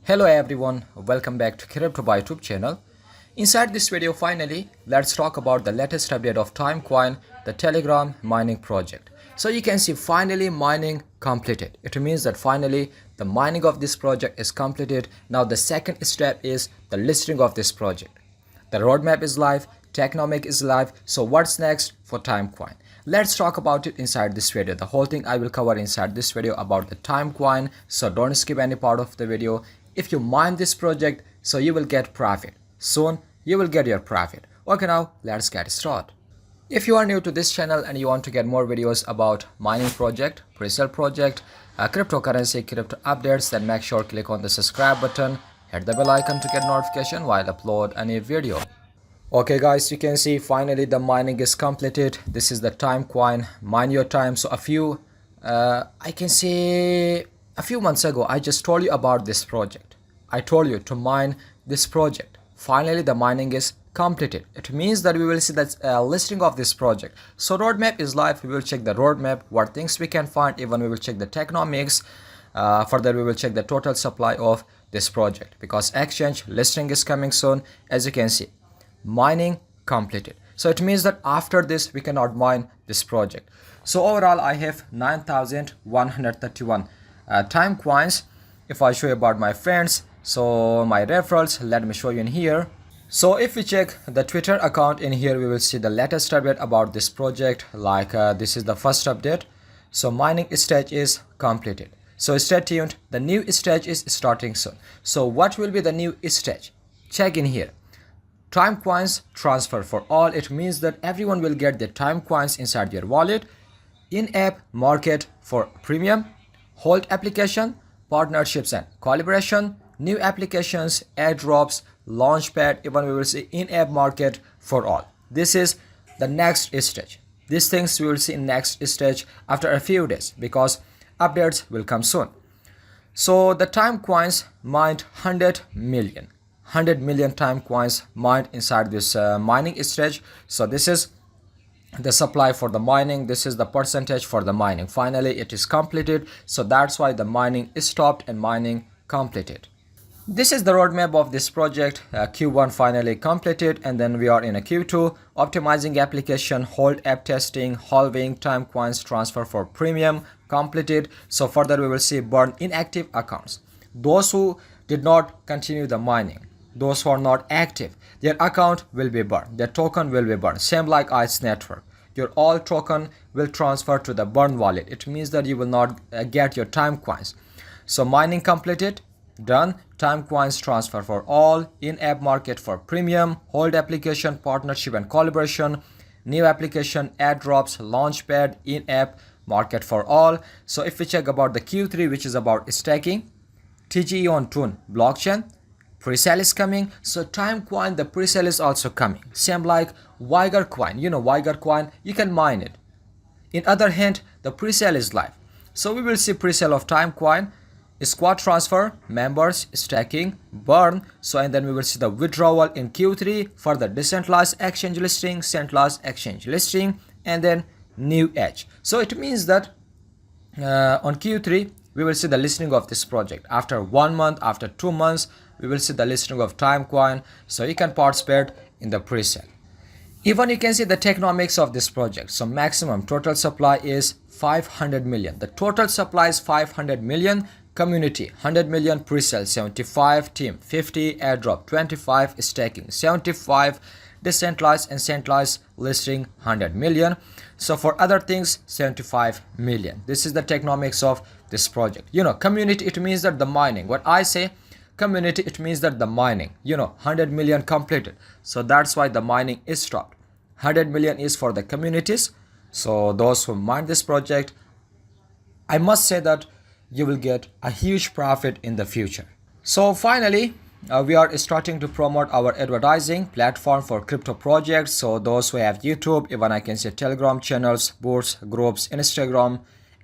Hello everyone, welcome back to Crypto by YouTube channel. Inside this video, finally, let's talk about the latest update of Timecoin, the Telegram mining project. So you can see finally mining completed. It means that finally the mining of this project is completed. Now the second step is the listing of this project. The roadmap is live, Tokenomics is live. So what's next for Timecoin? Let's talk about it inside this video. The whole thing I will cover inside this video about the Timecoin. So don't skip any part of the video. If you mine this project, so you will get profit. Soon you will get your profit. Okay, now let's get started. If you are new to this channel and you want to get more videos about mining project, pre-sale project, cryptocurrency, crypto updates, then make sure click on the subscribe button, hit the bell icon to get notification while I upload a new video. Okay guys, you can see finally the mining is completed. This is the Timecoin, mine your time. So I can say a few months ago I just told you about this project. I told you to mine this project. Finally the mining is completed. It means that we will see that listing of this project. So roadmap is live. We will check the roadmap, what things we can find. Even we will check the Tokenomics. Further we will check the total supply of this project, because exchange listing is coming soon. As you can see, mining completed. So it means that after this we cannot mine this project. So overall I have 9,131 Timecoins. If I show you about my friends, so my referrals, let me show you in here. So if we check the Twitter account in here, we will see the latest update about this project. Like this is the first update. So mining stage is completed. So stay tuned, the new stage is starting soon. So what will be the new stage? Check in here. Timecoins transfer for all. It means that everyone will get the Timecoins inside your wallet. In-app market for premium, hold application, partnerships and collaboration, new applications, airdrops, launchpad. Even we will see in-app market for all. This is the next stage. These things we will see in next stage after a few days, because updates will come soon. So the Timecoins mined 100 million Timecoins mined inside this mining stage. So this is the supply for the mining. This is the percentage for the mining. Finally it is completed. So that's why the mining is stopped and mining completed. This is the roadmap of this project. Q1 finally completed, and then we are in a Q2, optimizing application, hold app testing, halving Timecoins transfer for premium completed. So further we will see burn inactive accounts. Those who did not continue the mining, those who are not active, their account will be burned, their token will be burned. Same like ICE network, your all token will transfer to the burn wallet. It means that you will not get your Timecoins. So mining completed, done. Timecoins transfer for all, in-app market for premium, hold application, partnership and collaboration, new application, airdrops, launchpad, in-app market for all. So if we check about the Q3, which is about staking, TGE on Tune blockchain, pre-sale is coming. So Timecoin, the pre-sale is also coming. Same like Vigor Coin. You know Vigor Coin, you can mine it. In other hand, the pre-sale is live. So we will see pre-sale of Timecoin, squad transfer, members, staking, burn. So and then we will see the withdrawal in Q3 for the decentralized exchange listing, centralized exchange listing, and then new edge. So it means that on Q3 we will see the listing of this project. After 1 month, after 2 months, we will see the listing of Timecoin. So you can participate in the pre-sale. Even you can see the Tokenomics of this project. So maximum total supply is 500 million. The total supply is 500 million. Community 100 million, pre-sale 75, team 50, airdrop 25, staking 75, decentralized and centralized listing 100 million. So for other things 75 million. This is the Tokenomics of this project. You know, community, it means that the mining. What I say community, it means that the mining, 100 million completed. So that's why the mining is stopped. 100 million is for the communities. So those who mine this project, I must say that you will get a huge profit in the future. So finally we are starting to promote our advertising platform for crypto projects. So those who have YouTube, even I can say Telegram channels, boards, groups, Instagram,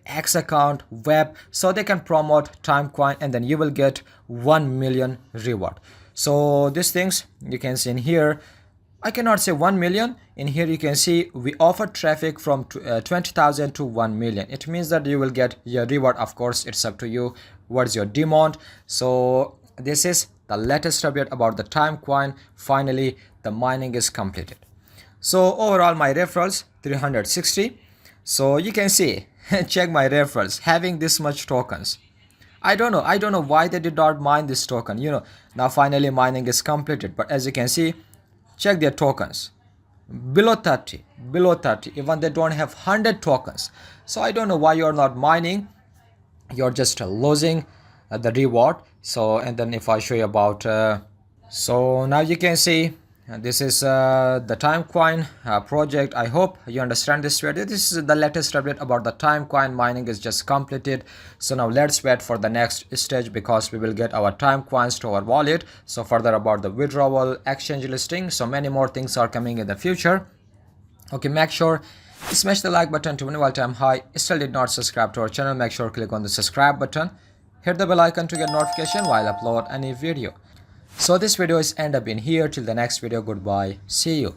X account, web, so they can promote Timecoin, and then you will get 1 million reward. So these things you can see in here. I cannot say 1 million. In here you can see we offer traffic from 20,000 to 1 million. It means that you will get your reward. Of course, it's up to you. What's your demand? So this is the latest update about the Timecoin. Finally, the mining is completed. So overall my referrals 360. So you can see, check my referrals having this much tokens. I don't know why they did not mine this token. Now finally mining is completed, but as you can see, check their tokens below 30, even they don't have 100 tokens. So I don't know why you're not mining, you're just losing the reward. So and then if I show you about so now you can see this is the Timecoin project. I hope you understand this video. This is the latest update about the Timecoin mining is just completed. So now let's wait for the next stage, because we will get our Timecoins to our wallet. So further about the withdrawal, exchange listing, so many more things are coming in the future. Okay, make sure smash the like button to win time high. Still did not subscribe to our channel, make sure click on the subscribe button, hit the bell icon to get notification while I upload any video. So this video is end up in here. Till the next video, goodbye, see you.